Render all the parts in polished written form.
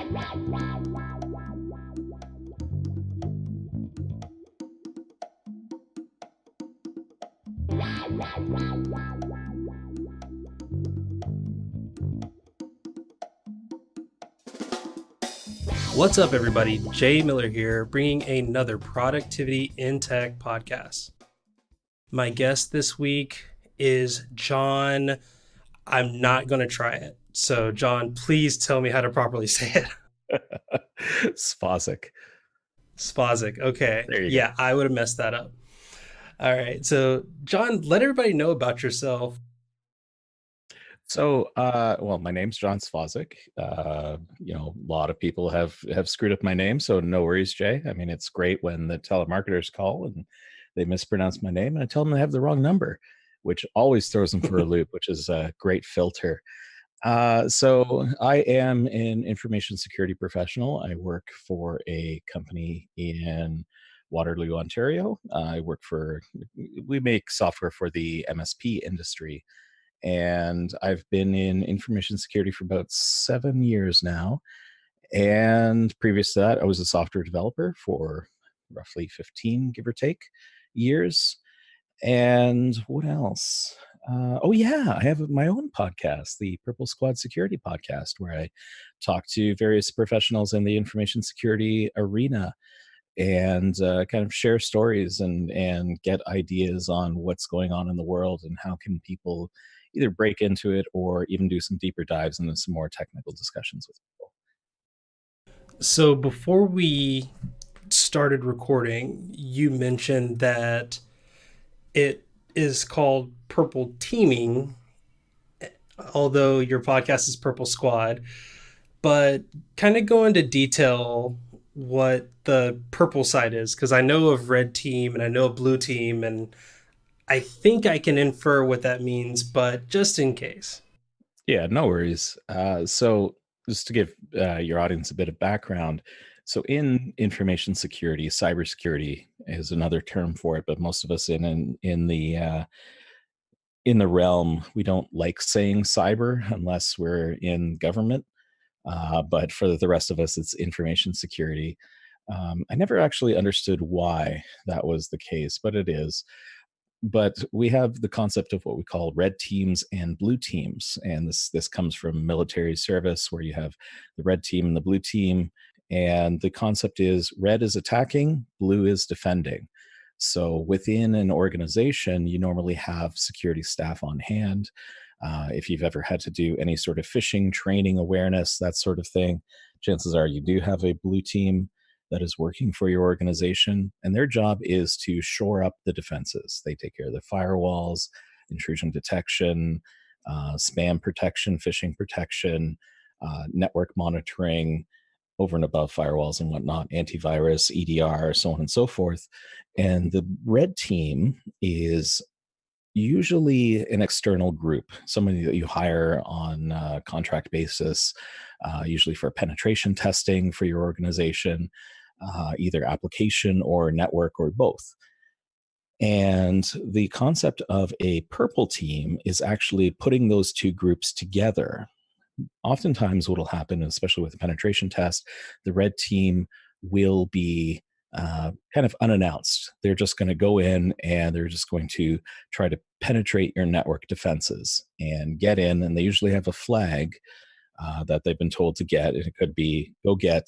What's up, everybody? Jay Miller here, bringing another Productivity in Tech podcast. My guest this week is John. I'm not going to try it. So, John, please tell me how to properly say it. Svazic. Svazic. Okay. There you Yeah, go. I would have messed that up. All right. So, John, let everybody know about yourself. So, well, my name's John Svazic. A lot of people have screwed up my name, so no worries, Jay. I mean, it's great when the telemarketers call and they mispronounce my name, and I tell them they have the wrong number, which always throws them for a loop, which is a great filter. So I am an information security professional. I work for a company in Waterloo, Ontario. We make software for the MSP industry. And I've been in information security for about 7 years now. And previous to that, I was a software developer for roughly 15, give or take, years. And what else? I have my own podcast, the Purple Squad Security Podcast, where I talk to various professionals in the information security arena and kind of share stories and get ideas on what's going on in the world and how can people either break into it or even do some deeper dives into some more technical discussions with people. So, before we started recording, you mentioned that it is called Purple Teaming, although your podcast is Purple Squad. But kind of go into detail what the purple side is, because I know of red team and I know of blue team, and I think I can infer what that means, but just in case. Yeah, no worries. So just to give your audience a bit of background, so in information security, cybersecurity is another term for it, but most of us in the realm, we don't like saying cyber unless we're in government. But for the rest of us, it's information security. I never actually understood why that was the case, but it is. But we have the concept of what we call red teams and blue teams, and this comes from military service, where you have the red team and the blue team, and the concept is red is attacking, blue is defending. So within an organization, you normally have security staff on hand. If you've ever had to do any sort of phishing training, awareness, that sort of thing, chances are you do have a blue team that is working for your organization, and their job is to shore up the defenses. They take care of the firewalls, intrusion detection, spam protection, phishing protection, network monitoring, over and above firewalls and whatnot, antivirus, EDR, so on and so forth. And the red team is usually an external group, somebody that you hire on a contract basis, usually for penetration testing for your organization, either application or network or both. And the concept of a purple team is actually putting those two groups together. Oftentimes what will happen, especially with a penetration test, the red team will be kind of unannounced. They're just going to go in and they're just going to try to penetrate your network defenses and get in. And they usually have a flag that they've been told to get. And it could be go get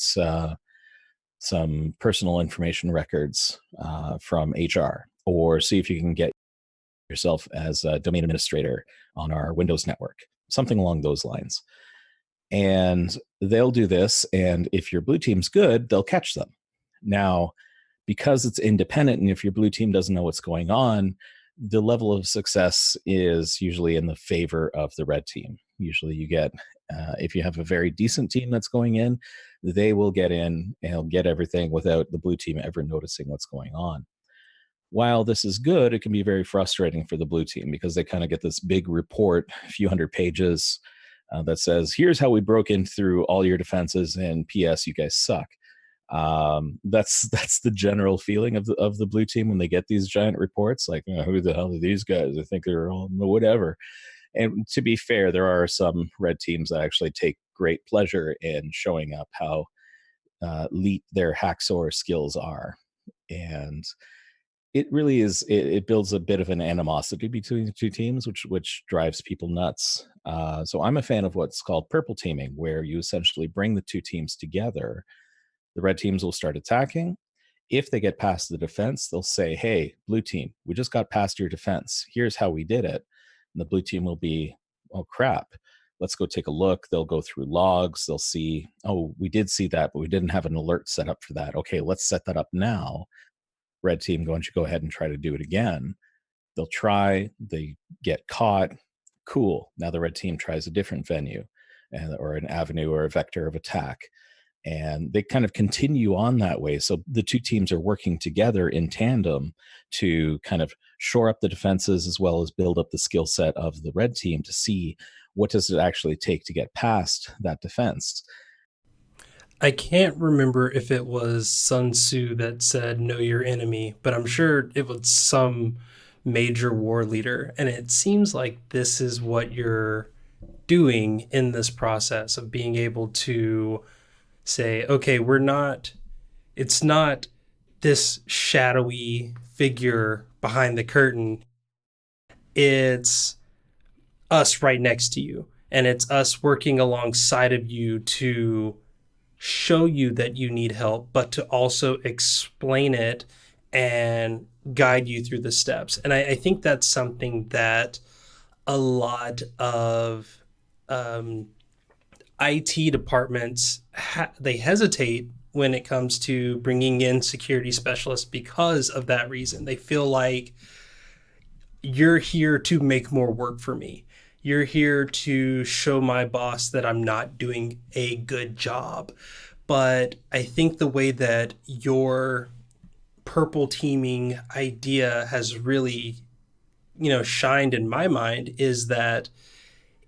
some personal information records from HR, or see if you can get yourself as a domain administrator on our Windows network, something along those lines. And they'll do this, and if your blue team's good, they'll catch them. Now, because it's independent, and if your blue team doesn't know what's going on, the level of success is usually in the favor of the red team. Usually you get, if you have a very decent team that's going in, they will get in and get everything without the blue team ever noticing what's going on. While this is good, it can be very frustrating for the blue team because they kind of get this big report, a few hundred pages, that says, here's how we broke in through all your defenses, and P.S. you guys suck. That's the general feeling of the blue team when they get these giant reports, like, who the hell are these guys? I think they're all whatever. And to be fair, there are some red teams that actually take great pleasure in showing up how elite their hacksaw skills are. And it really is, it builds a bit of an animosity between the two teams, which drives people nuts. So I'm a fan of what's called purple teaming, where you essentially bring the two teams together. The red teams will start attacking. If they get past the defense, they'll say, hey, blue team, we just got past your defense. Here's how we did it. And the blue team will be, oh, crap. Let's go take a look. They'll go through logs. They'll see, oh, we did see that, but we didn't have an alert set up for that. Okay, let's set that up now. Red team, why don't you go ahead and try to do it again? They'll try, they get caught. Cool. Now the red team tries a different venue or an avenue or a vector of attack, and they kind of continue on that way. So the two teams are working together in tandem to kind of shore up the defenses as well as build up the skill set of the red team to see what does it actually take to get past that defense. I can't remember if it was Sun Tzu that said know your enemy, but I'm sure it was some major war leader. And it seems like this is what you're doing in this process of being able to say, okay, it's not this shadowy figure behind the curtain. It's us right next to you. And it's us working alongside of you to show you that you need help, but to also explain it and guide you through the steps. And I think that's something that a lot of IT departments they hesitate when it comes to bringing in security specialists because of that reason. They feel like you're here to make more work for me. You're here to show my boss that I'm not doing a good job. But I think the way that your purple teaming idea has really, shined in my mind is that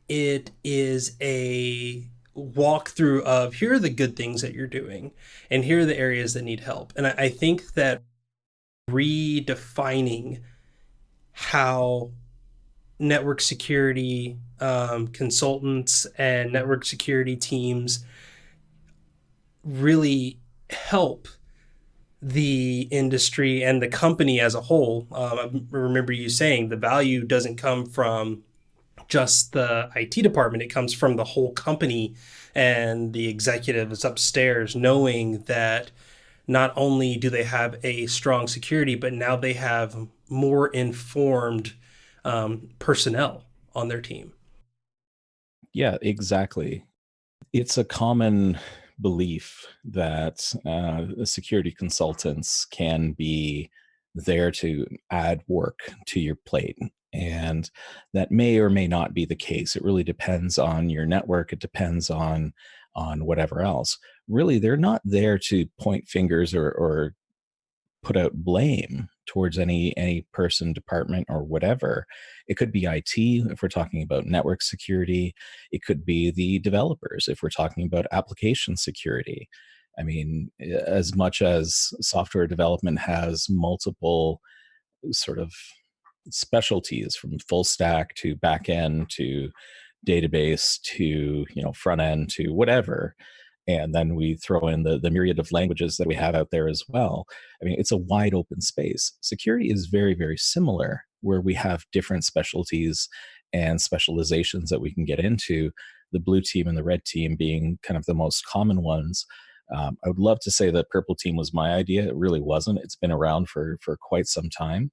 it is a walkthrough of here are the good things that you're doing and here are the areas that need help. And I think that redefining how network security consultants and network security teams really help the industry and the company as a whole. I remember you saying the value doesn't come from just the IT department, it comes from the whole company and the executives upstairs knowing that not only do they have a strong security, but now they have more informed personnel on their team. Yeah, exactly. It's a common belief that security consultants can be there to add work to your plate. And that may or may not be the case. It really depends on your network. It depends on whatever else. Really, they're not there to point fingers or put out blame towards any person, department, or whatever. It could be IT if we're talking about network security. It could be the developers if we're talking about application security. I mean, as much as software development has multiple sort of specialties from full stack to back end to database to front end to whatever, and then we throw in the myriad of languages that we have out there as well. I mean, it's a wide open space. Security is very, very similar, where we have different specialties and specializations that we can get into, the blue team and the red team being kind of the most common ones. I would love to say that purple team was my idea. It really wasn't. It's been around for quite some time.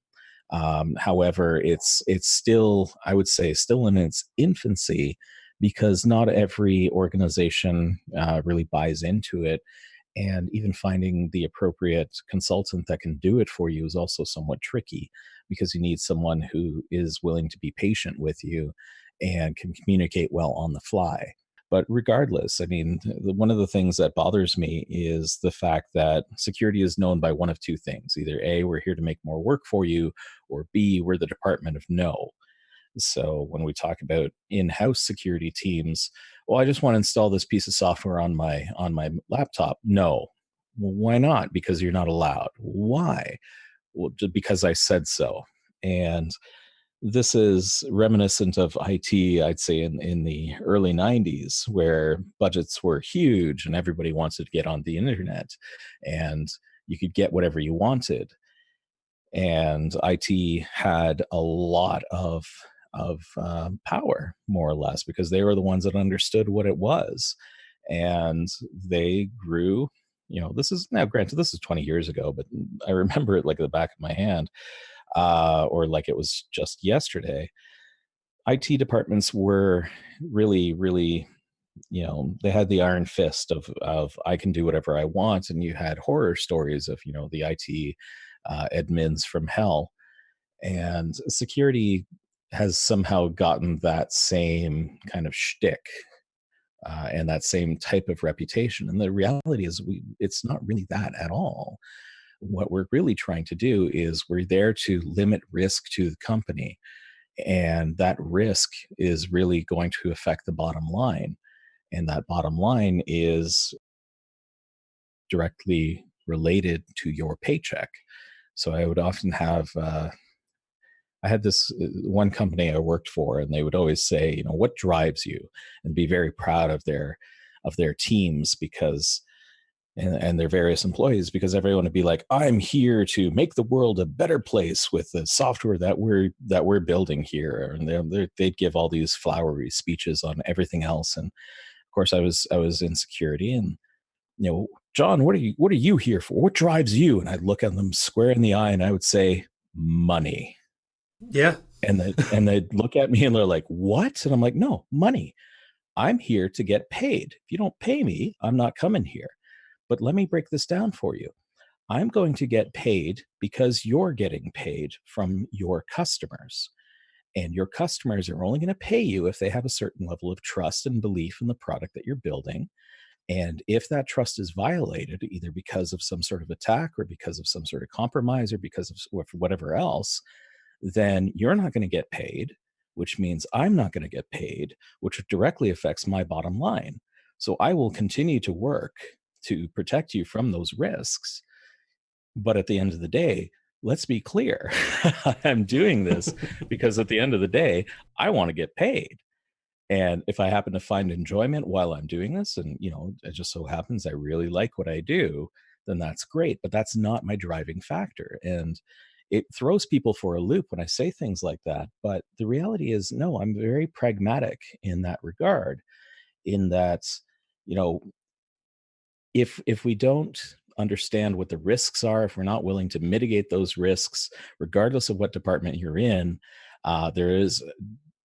However, it's still, I would say, still in its infancy, because not every organization really buys into it. And even finding the appropriate consultant that can do it for you is also somewhat tricky, because you need someone who is willing to be patient with you and can communicate well on the fly. But regardless, I mean, one of the things that bothers me is the fact that security is known by one of two things. Either A, we're here to make more work for you, or B, we're the department of no. So when we talk about in-house security teams, well, I just want to install this piece of software on my laptop. No. Well, why not? Because you're not allowed. Why? Well, just because I said so. And this is reminiscent of IT, I'd say, in the early 90s, where budgets were huge and everybody wanted to get on the internet and you could get whatever you wanted. And IT had a lot of power, more or less, because they were the ones that understood what it was. And they grew. This is now, granted, this is 20 years ago, but I remember it like at the back of my hand, or like it was just yesterday. IT departments were really, really, they had the iron fist of I can do whatever I want, and you had horror stories of the IT admins from hell, and security has somehow gotten that same kind of shtick, and that same type of reputation. And the reality is, it's not really that at all. What we're really trying to do is we're there to limit risk to the company, and that risk is really going to affect the bottom line, and that bottom line is directly related to your paycheck. So I would often have I had this one company I worked for, and they would always say, what drives you, and be very proud of their teams, because and their various employees, because everyone would be like, I'm here to make the world a better place with the software that we're building here. And they'd give all these flowery speeches on everything else. And of course, I was in security, and John, what are you here for? What drives you? And I'd look at them square in the eye, and I would say, money. Yeah. And they'd look at me and they're like, what? And I'm like, no, money. I'm here to get paid. If you don't pay me, I'm not coming here. But let me break this down for you. I'm going to get paid because you're getting paid from your customers. And your customers are only going to pay you if they have a certain level of trust and belief in the product that you're building. And if that trust is violated, either because of some sort of attack or because of some sort of compromise or because of whatever else, then you're not going to get paid, which means I'm not going to get paid, which directly affects my bottom line. So I will continue to work to protect you from those risks. But at the end of the day, let's be clear. I'm doing this because at the end of the day, I want to get paid. And if I happen to find enjoyment while I'm doing this, and it just so happens I really like what I do, then that's great. But that's not my driving factor. And it throws people for a loop when I say things like that. But the reality is, no, I'm very pragmatic in that regard, in that, you know, if we don't understand what the risks are, if we're not willing to mitigate those risks, regardless of what department you're in, there is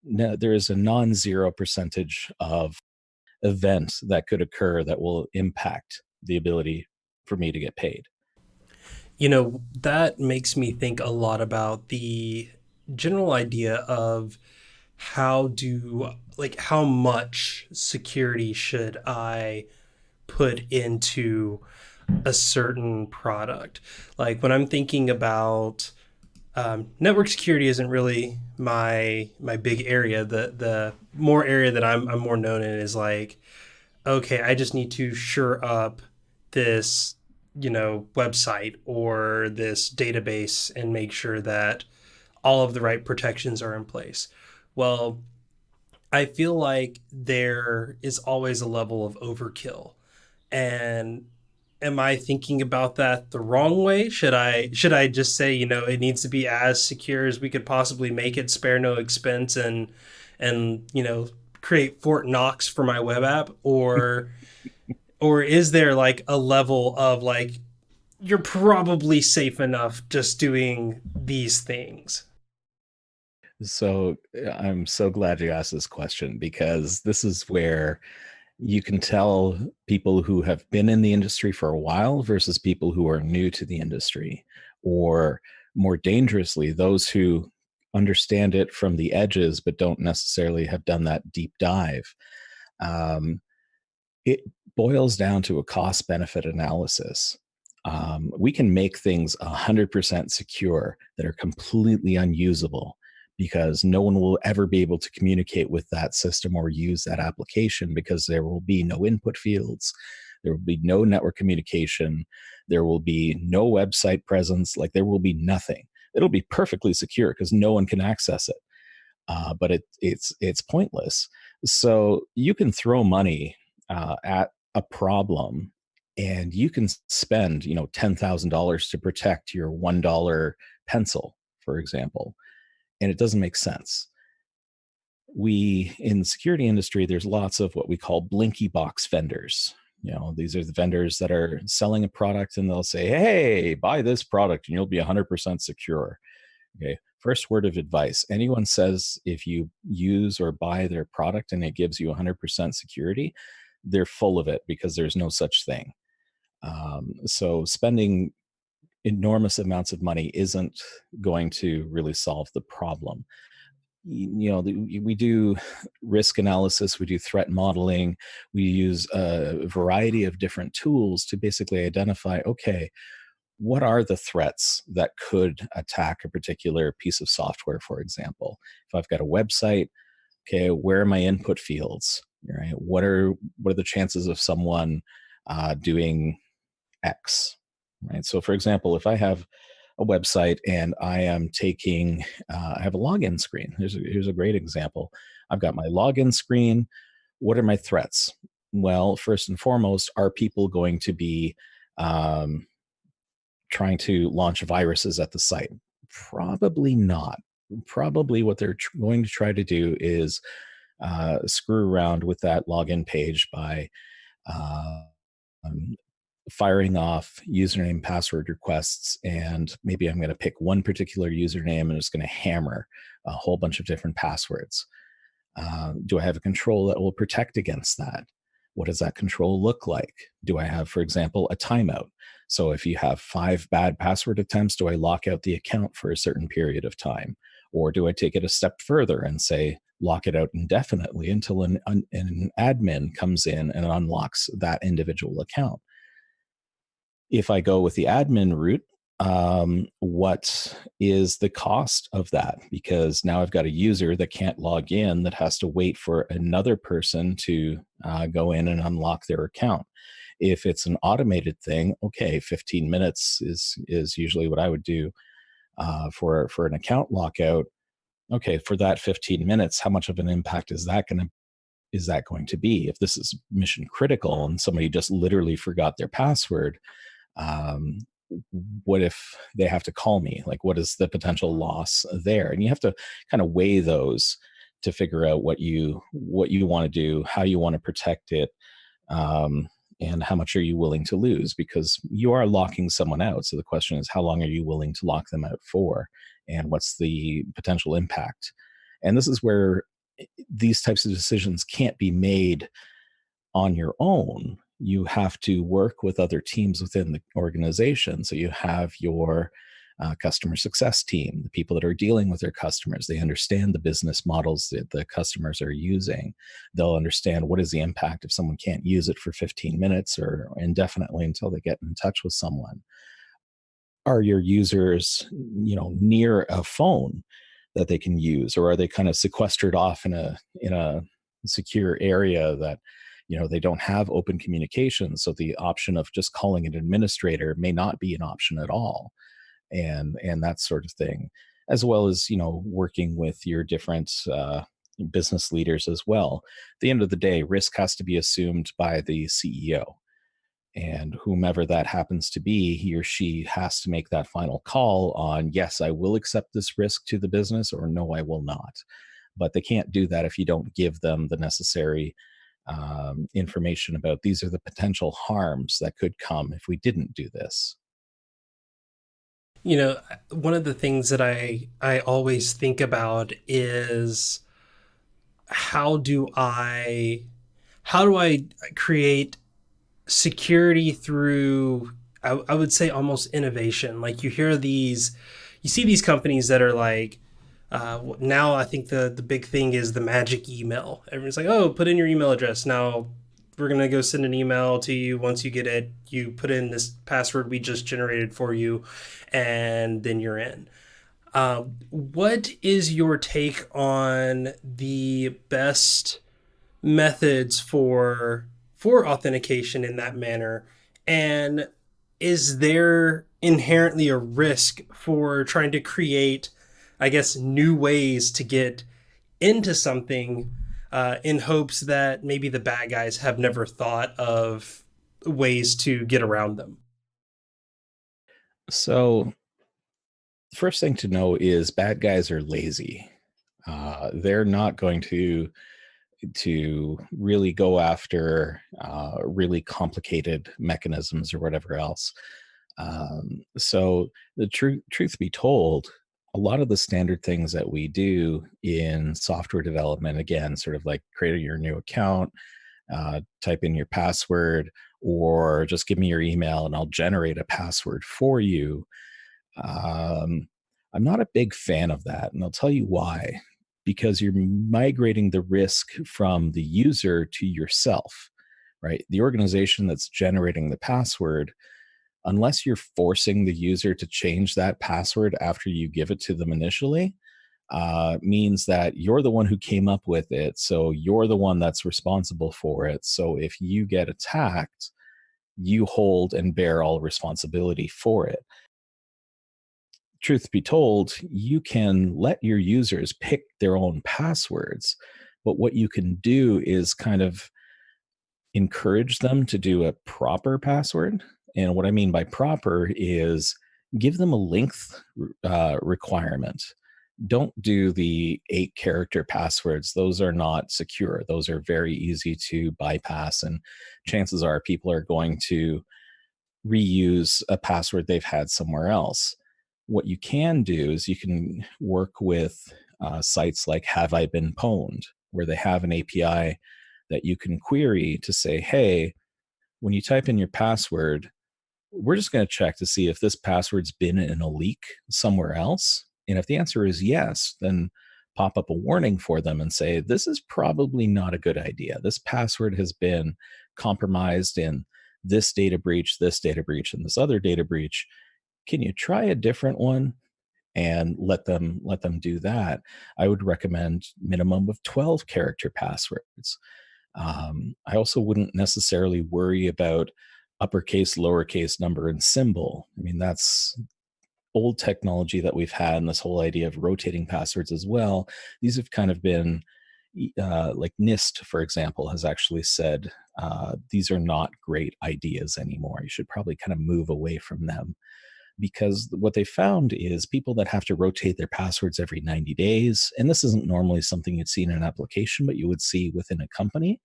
there is a non-zero percentage of event that could occur that will impact the ability for me to get paid. That makes me think a lot about the general idea of how much security should I put into a certain product. Like when I'm thinking about network security isn't really my big area. The more area that I'm more known in is like, okay, I just need to shore up this, website or this database and make sure that all of the right protections are in place. Well, I feel like there is always a level of overkill. And am I thinking about that the wrong way? Should I just say, it needs to be as secure as we could possibly make it, spare no expense, and create Fort Knox for my web app? Or is there like a level of like you're probably safe enough just doing these things? So I'm so glad you asked this question, because this is where you can tell people who have been in the industry for a while versus people who are new to the industry, or more dangerously, those who understand it from the edges but don't necessarily have done that deep dive. Um, it boils down to a cost benefit analysis. We can make things 100% secure that are completely unusable, because no one will ever be able to communicate with that system or use that application, because there will be no input fields, there will be no network communication, there will be no website presence, like there will be nothing. It'll be perfectly secure because no one can access it. but it's pointless. So you can throw money at a problem, and you can spend $10,000 to protect your $1 pencil, for example, and it doesn't make sense. We in the security industry, there's lots of what we call blinky box vendors. These are the vendors that are selling a product, and they'll say, hey, buy this product and you'll be 100% secure. Okay, first word of advice: anyone says if you use or buy their product and it gives you 100% security, they're full of it, because there's no such thing. So spending enormous amounts of money isn't going to really solve the problem. We do risk analysis, we do threat modeling, we use a variety of different tools to basically identify, okay, what are the threats that could attack a particular piece of software, for example? If I've got a website, okay, where are my input fields? Right? What are the chances of someone doing X? Right. So, for example, if I have a website and I am taking, I have a login screen. Here's a great example. I've got my login screen. What are my threats? Well, first and foremost, are people going to be um, trying to launch viruses at the site? Probably not. Probably what they're going to try to do is screw around with that login page by uh, um, firing off username password requests, and maybe I'm going to pick one particular username and it's going to hammer a whole bunch of different passwords. Do I have a control that will protect against that? What does that control look like? Do I have, for example, a timeout? So if you have 5 bad password attempts, do I lock out the account for a certain period of time? Or do I take it a step further and say, lock it out indefinitely until an admin comes in and unlocks that individual account? If I go with the admin route, what is the cost of that? Because now I've got a user that can't log in, that has to wait for another person to go in and unlock their account. If it's an automated thing, okay, 15 minutes is usually what I would do for an account lockout. Okay, for that 15 minutes, how much of an impact is that going to be? If this is mission critical and somebody just literally forgot their password, um, what if they have to call me? Like, what is the potential loss there? And you have to kind of weigh those to figure out what you want to do, how you want to protect it, um, and how much are you willing to lose, because you are locking someone out. So the question is, how long are you willing to lock them out for, and what's the potential impact? And this is where these types of decisions can't be made on your own. You have to work with other teams within the organization. So you have your customer success team, the people that are dealing with their customers. They understand the business models that the customers are using. They'll understand what is the impact if someone can't use it for 15 minutes or indefinitely until they get in touch with someone. Are your users, near a phone that they can use, or are they kind of sequestered off in a secure area that they don't have open communication? So the option of just calling an administrator may not be an option at all, and that sort of thing, as well as working with your different business leaders as well. At the end of the day, risk has to be assumed by the CEO, and whomever that happens to be, he or she has to make that final call on, yes, I will accept this risk to the business, or no, I will not. But they can't do that if you don't give them the necessary information about, these are the potential harms that could come if we didn't do this. You know, one of the things that I always think about is how do I how do I create security through, I would say, almost innovation. Like you see these companies that are like, now I think the big thing is the magic email. Everyone's like, oh, put in your email address. Now we're gonna go send an email to you. Once you get it, you put in this password we just generated for you, and then you're in. What is your take on the best methods for authentication in that manner? And is there inherently a risk for trying to create, I guess, new ways to get into something in hopes that maybe the bad guys have never thought of ways to get around them. So, first thing to know is bad guys are lazy. They're not going to really go after really complicated mechanisms or whatever else. So the truth be told, a lot of the standard things that we do in software development, again, sort of like create your new account, type in your password, or just give me your email and I'll generate a password for you. Um, I'm not a big fan of that, and I'll tell you why. Because you're migrating the risk from the user to yourself, right? The organization that's generating the password, unless you're forcing the user to change that password after you give it to them initially, means that you're the one who came up with it. So you're the one that's responsible for it. So if you get attacked, you hold and bear all responsibility for it. Truth be told, you can let your users pick their own passwords, but what you can do is kind of encourage them to do a proper password. And what I mean by proper is give them a length requirement. Don't do the 8-character passwords. Those are not secure. Those are very easy to bypass. And chances are people are going to reuse a password they've had somewhere else. What you can do is you can work with sites like Have I Been Pwned, where they have an API that you can query to say, hey, when you type in your password, we're just going to check to see if this password's been in a leak somewhere else. And if the answer is yes, then pop up a warning for them and say, this is probably not a good idea. This password has been compromised in this data breach, and this other data breach. Can you try a different one? And let them do that. I would recommend minimum of 12 character passwords. I also wouldn't necessarily worry about uppercase, lowercase, number, and symbol. I mean, that's old technology that we've had, and this whole idea of rotating passwords as well. These have kind of been like NIST, for example, has actually said these are not great ideas anymore. You should probably kind of move away from them, because what they found is people that have to rotate their passwords every 90 days, and this isn't normally something you'd see in an application, but you would see within a company.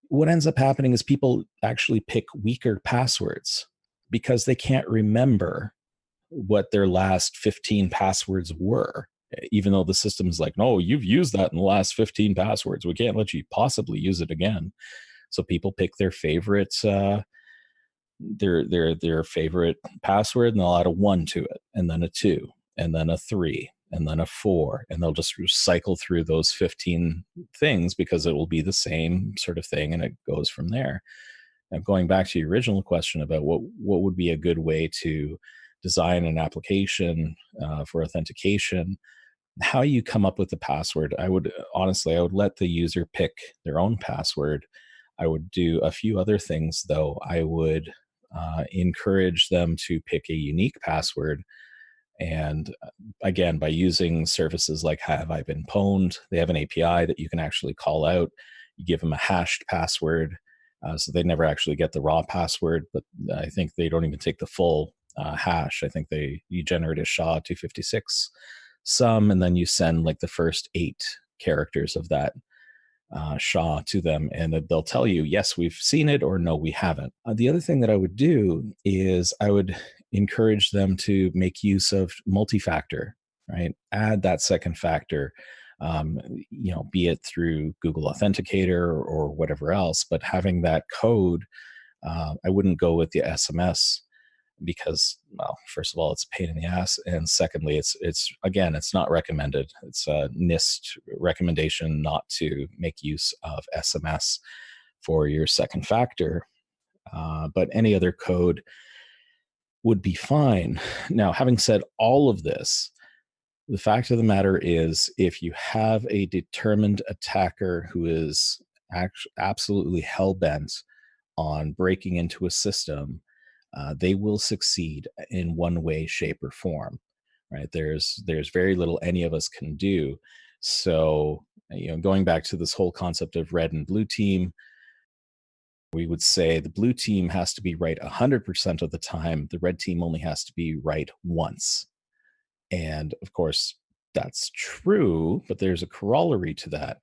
What ends up happening is people actually pick weaker passwords because they can't remember what their last 15 passwords were, even though the system's like, no, you've used that in the last 15 passwords. We can't let you possibly use it again. So people pick their favorite their favorite password, and they'll add a 1 to it, and then a 2, and then a 3, and then a 4, and they'll just cycle through those 15 things because it will be the same sort of thing, and it goes from there. Now, going back to your original question about what would be a good way to design an application for authentication, how you come up with the password, I would let the user pick their own password. I would do a few other things, though. I would encourage them to pick a unique password. And again, by using services like Have I Been Pwned, they have an API that you can actually call out. You give them a hashed password, so they never actually get the raw password, but I think they don't even take the full hash. I think you generate a SHA-256 sum, and then you send like the first 8 characters of that SHA to them, and they'll tell you, yes, we've seen it, or no, we haven't. The other thing that I would do is I would encourage them to make use of multi-factor, right? Add that second factor, be it through Google Authenticator or whatever else, but having that code, I wouldn't go with the SMS because, well, first of all, it's a pain in the ass, and secondly, it's not recommended. It's a NIST recommendation not to make use of SMS for your second factor, but any other code would be fine. Now, having said all of this, the fact of the matter is, if you have a determined attacker who is absolutely hell bent on breaking into a system, they will succeed in one way, shape, or form. Right? There's very little any of us can do. So, going back to this whole concept of red and blue team, we would say the blue team has to be right 100% of the time. The red team only has to be right once. And of course, that's true, but there's a corollary to that.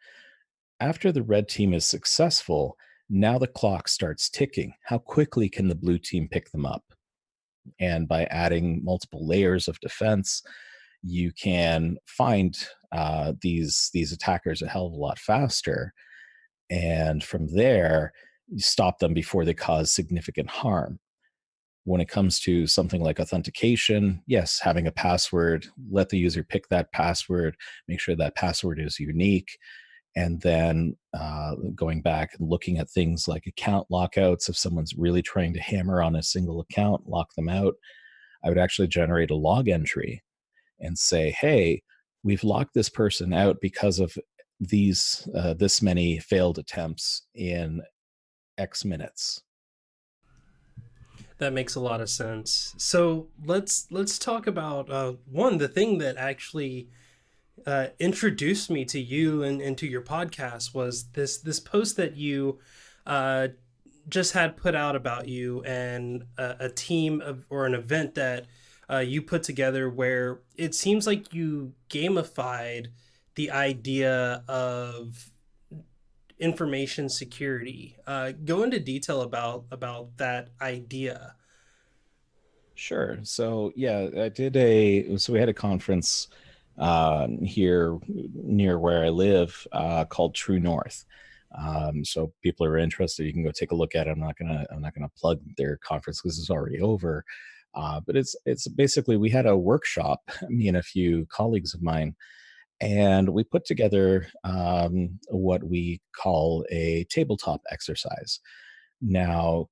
After the red team is successful, now the clock starts ticking. How quickly can the blue team pick them up? And by adding multiple layers of defense, you can find these attackers a hell of a lot faster. And from there, you stop them before they cause significant harm. When it comes to something like authentication, yes, having a password, let the user pick that password, make sure that password is unique. And then going back and looking at things like account lockouts, if someone's really trying to hammer on a single account, lock them out, I would actually generate a log entry and say, hey, we've locked this person out because of these this many failed attempts in X minutes. That makes a lot of sense. So let's talk about one, the thing that actually introduced me to you and to your podcast was this post that you uh, just had put out about you and a team of, or an event that you put together where it seems like you gamified the idea of information security. Go into detail about that idea. Sure. So yeah, so we had a conference here near where I live called True North. So people are interested, you can go take a look at it. I'm not gonna plug their conference because it's already over. But it's basically, we had a workshop, me and a few colleagues of mine, and we put together what we call a tabletop exercise. Now,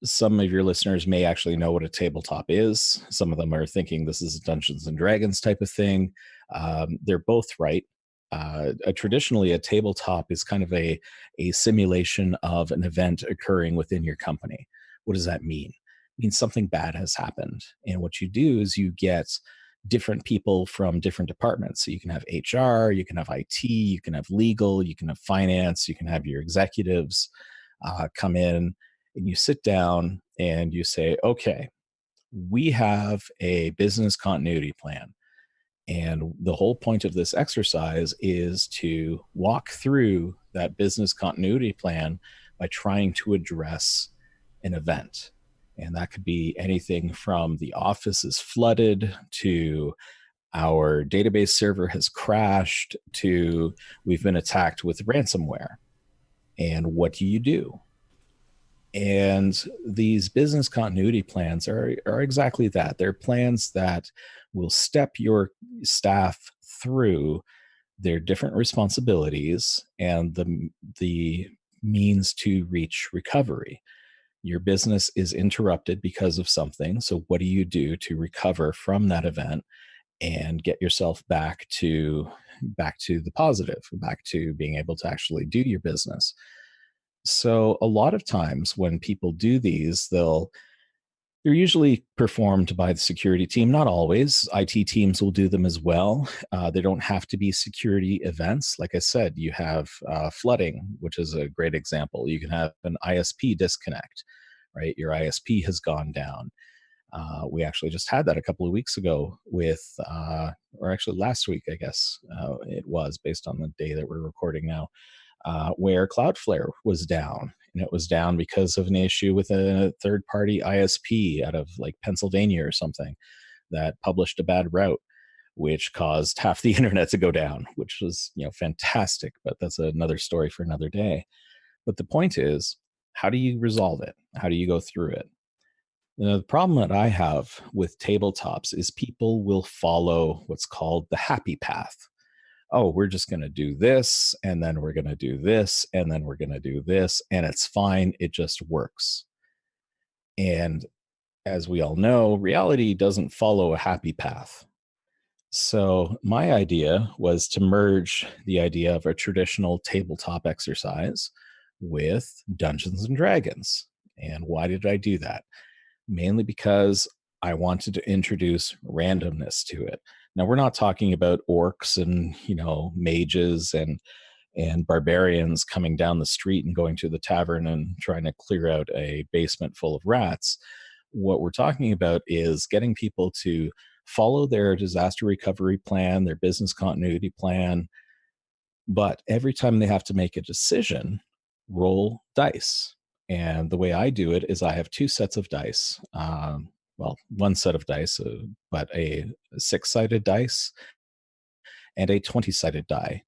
some of your listeners may actually know what a tabletop is. Some of them are thinking this is a Dungeons and Dragons type of thing. They're both right. Traditionally, a tabletop is kind of a simulation of an event occurring within your company. What does that mean? It means something bad has happened. And what you do is you get different people from different departments. So you can have HR, you can have IT, you can have legal, you can have finance, you can have your executives come in, and you sit down and you say, okay, we have a business continuity plan. And the whole point of this exercise is to walk through that business continuity plan by trying to address an event. And that could be anything from the office is flooded to our database server has crashed to we've been attacked with ransomware. And what do you do? And these business continuity plans are exactly that. They're plans that will step your staff through their different responsibilities and the means to reach recovery. Your business is interrupted because of something. So what do you do to recover from that event and get yourself back to the positive, back to being able to actually do your business? So a lot of times when people do these, they're usually performed by the security team. Not always. IT teams will do them as well. They don't have to be security events. Like I said, you have flooding, which is a great example. You can have an ISP disconnect, right? Your ISP has gone down. We actually just had that a couple of weeks ago or actually last week, I guess it was, based on the day that we're recording now, where Cloudflare was down. And it was down because of an issue with a third party ISP out of like Pennsylvania or something that published a bad route, which caused half the internet to go down, which was, fantastic. But that's another story for another day. But the point is, how do you resolve it? How do you go through it? The problem that I have with tabletops is people will follow what's called the happy path. Oh, we're just going to do this, and then we're going to do this, and then we're going to do this, and it's fine. It just works. And as we all know, reality doesn't follow a happy path. So, my idea was to merge the idea of a traditional tabletop exercise with Dungeons and Dragons. And why did I do that? Mainly because I wanted to introduce randomness to it. Now we're not talking about orcs and mages and barbarians coming down the street and going to the tavern and trying to clear out a basement full of rats. What we're talking about is getting people to follow their disaster recovery plan, their business continuity plan, but every time they have to make a decision, roll dice. And the way I do it is I have two sets of dice. Well, one set of dice, but a six-sided dice and a 20-sided die.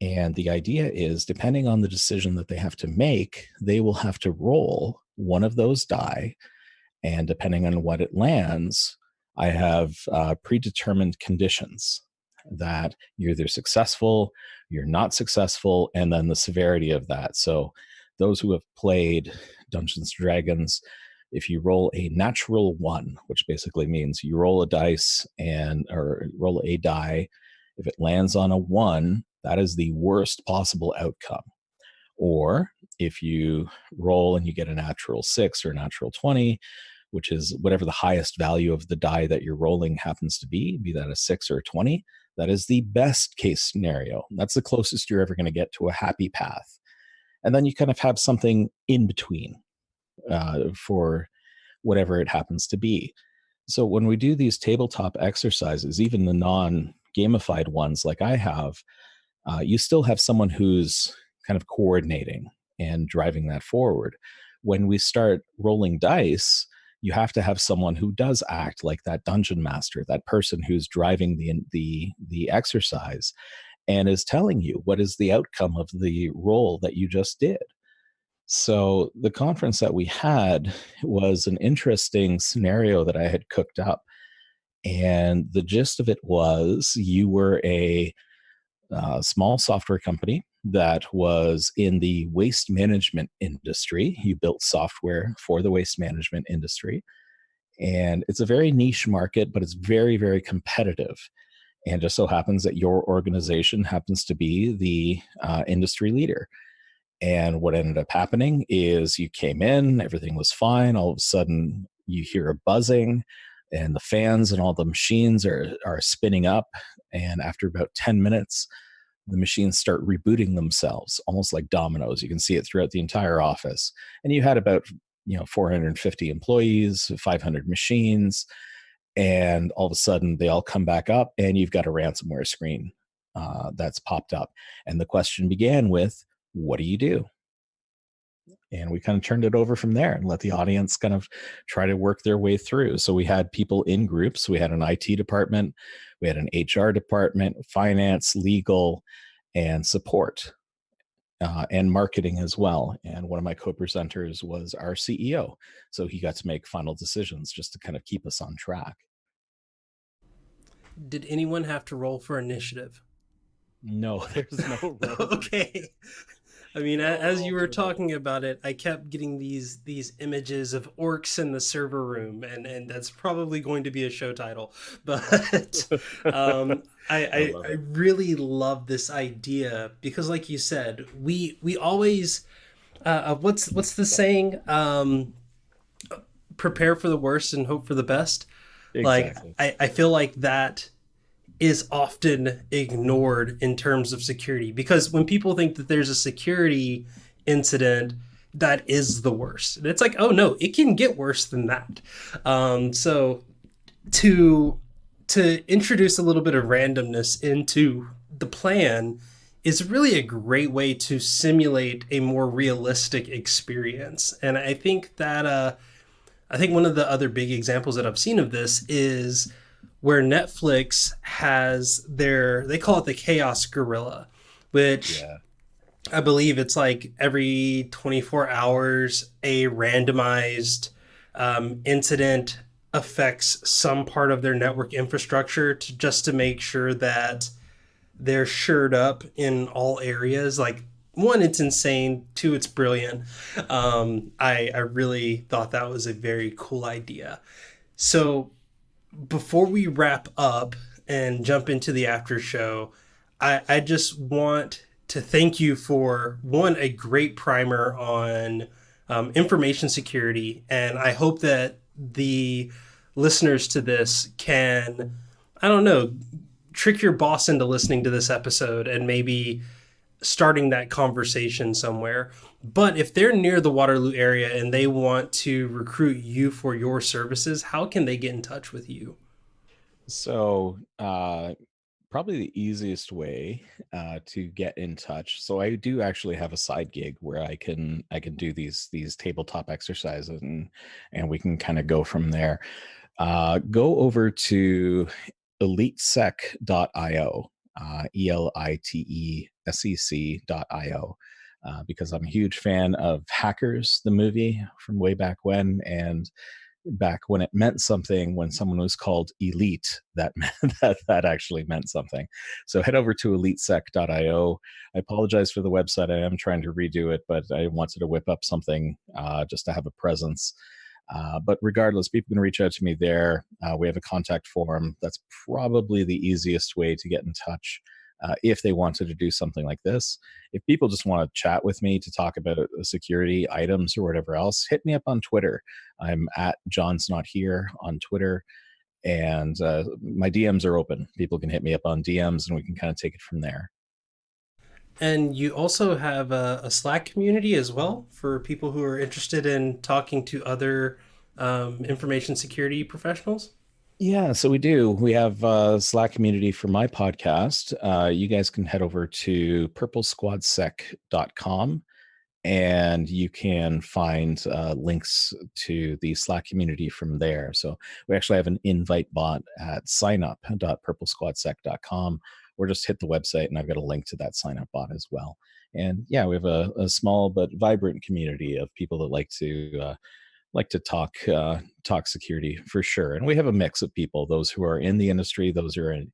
And the idea is, depending on the decision that they have to make, they will have to roll one of those die. And depending on what it lands, I have predetermined conditions that you're either successful, you're not successful, and then the severity of that. So, those who have played Dungeons and Dragons, if you roll a natural one, which basically means you roll a dice or roll a die, if it lands on a one, that is the worst possible outcome. Or if you roll and you get a natural 6 or a natural 20, which is whatever the highest value of the die that you're rolling happens to be that a 6 or a 20, that is the best case scenario. That's the closest you're ever going to get to a happy path. And then you kind of have something in between for whatever it happens to be. So when we do these tabletop exercises, even the non-gamified ones like I have, you still have someone who's kind of coordinating and driving that forward. When we start rolling dice, you have to have someone who does act like that dungeon master, that person who's driving the exercise and is telling you what is the outcome of the roll that you just did. So the conference that we had was an interesting scenario that I had cooked up. And the gist of it was, you were a small software company that was in the waste management industry. You built software for the waste management industry. And it's a very niche market, but it's very, very competitive. And just so happens that your organization happens to be the industry leader. And what ended up happening is, you came in, everything was fine. All of a sudden, you hear a buzzing, and the fans and all the machines are spinning up. And after about 10 minutes, the machines start rebooting themselves, almost like dominoes. You can see it throughout the entire office. And you had about 450 employees, 500 machines, and all of a sudden they all come back up, and you've got a ransomware screen that's popped up. And the question began with, what do you do? And we kind of turned it over from there and let the audience kind of try to work their way through. So we had people in groups. We had an IT department, we had an HR department, finance, legal, and support, and marketing as well. And one of my co-presenters was our CEO. So he got to make final decisions just to kind of keep us on track. Did anyone have to roll for initiative? No, there's no role. Okay. I mean, No as role you were for that. talking about it, I kept getting these images of orcs in the server room, and that's probably going to be a show title. But I I love it. really love this idea because, like you said, we always what's the saying? Prepare for the worst and hope for the best. Like Exactly. I feel like that is often ignored in terms of security, because when people think that there's a security incident, that is the worst. And it's like, oh no, it can get worse than that. So to introduce a little bit of randomness into the plan is really a great way to simulate a more realistic experience. And I think one of the other big examples that I've seen of this is where Netflix has they call it the Chaos Gorilla, which Yeah. I believe it's like every 24 hours, a randomized incident affects some part of their network infrastructure just to make sure that they're shored up in all areas. Like, one, it's insane. Two, it's brilliant. I really thought that was a very cool idea. So before we wrap up and jump into the after show, I just want to thank you for one, a great primer on information security. And I hope that the listeners to this can, I don't know, trick your boss into listening to this episode and maybe starting that conversation somewhere. But if they're near the Waterloo area and they want to recruit you for your services, how can they get in touch with you? So, probably the easiest way to get in touch. So I do actually have a side gig where I can do these tabletop exercises, and we can kind of go from there. Go over to elitesec.io, elitesec.io, because I'm a huge fan of Hackers, the movie from way back when, and back when it meant something, when someone was called elite, that that actually meant something. So head over to elitesec.io. I apologize for the website. I am trying to redo it, but I wanted to whip up something just to have a presence. But regardless, people can reach out to me there. We have a contact form. That's probably the easiest way to get in touch if they wanted to do something like this. If people just want to chat with me to talk about security items or whatever else, hit me up on Twitter. I'm at John's Not Here on Twitter, and my DMs are open. People can hit me up on DMs, and we can kind of take it from there. And you also have a Slack community as well for people who are interested in talking to other information security professionals. Yeah, so we do. We have a Slack community for my podcast. You guys can head over to purplesquadsec.com, and you can find links to the Slack community from there. So we actually have an invite bot at signup.purplesquadsec.com, or just hit the website and I've got a link to that sign up bot as well. And yeah, we have a small but vibrant community of people that like to talk security for sure. And we have a mix of people: those who are in the industry, those who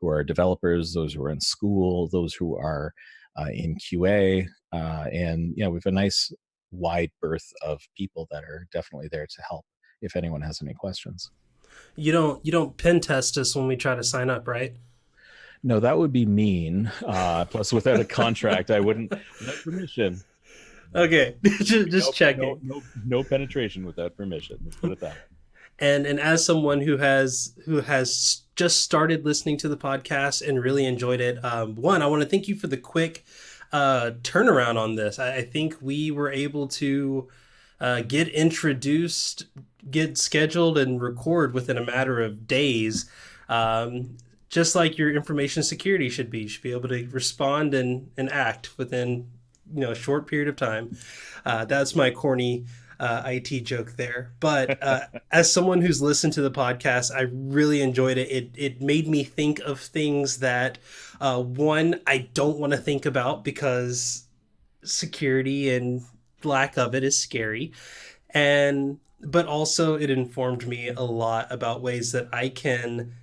are developers, those who are in school, those who are in QA, and we have a nice wide berth of people that are definitely there to help if anyone has any questions. You don't pen test us when we try to sign up, right? No, that would be mean. Plus, without a contract, I wouldn't. Without permission. Okay, just Nope, checking. no penetration without permission. Let's put it that way. And as someone who has just started listening to the podcast and really enjoyed it, one, I want to thank you for the quick turnaround on this. I think we were able to get introduced, get scheduled, and record within a matter of days. Just like your information security should be. You should be able to respond and act within a short period of time. That's my corny IT joke there. But as someone who's listened to the podcast, I really enjoyed it. It made me think of things that, one, I don't want to think about because security and lack of it is scary. But also it informed me a lot about ways that I can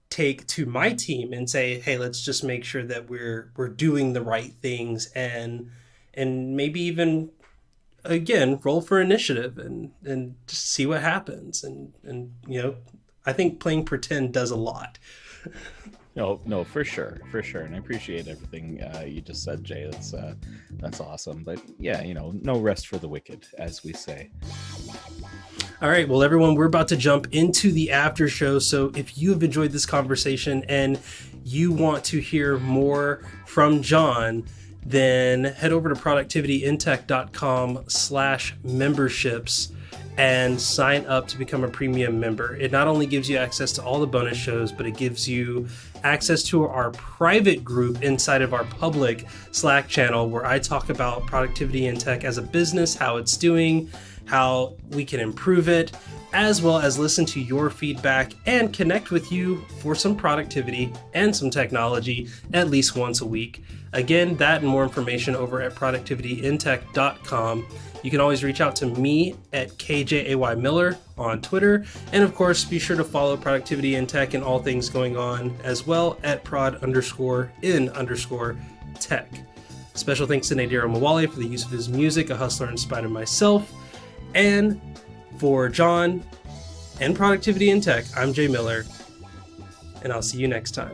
take to my team and say, hey, let's just make sure that we're doing the right things, and maybe even again roll for initiative and just see what happens. And I think playing pretend does a lot. No, for sure, and I appreciate everything you just said, Jay. That's awesome. But yeah, no rest for the wicked, as we say. All right, well, everyone, we're about to jump into the after show. So if you have enjoyed this conversation and you want to hear more from John, then head over to productivityintech.com/memberships and sign up to become a premium member. It not only gives you access to all the bonus shows, but it gives you access to our private group inside of our public Slack channel, where I talk about productivity in tech as a business, how it's doing, how we can improve it, as well as listen to your feedback and connect with you for some productivity and some technology at least once a week. Again, that and more information over at productivityintech.com. You can always reach out to me at KJAY Miller on Twitter. And of course, be sure to follow Productivity in Tech and all things going on as well at prod_in_tech. Special thanks to Nadira Mawali for the use of his music, a hustler inspired of myself. And for John and Productivity in Tech, I'm Jay Miller, and I'll see you next time.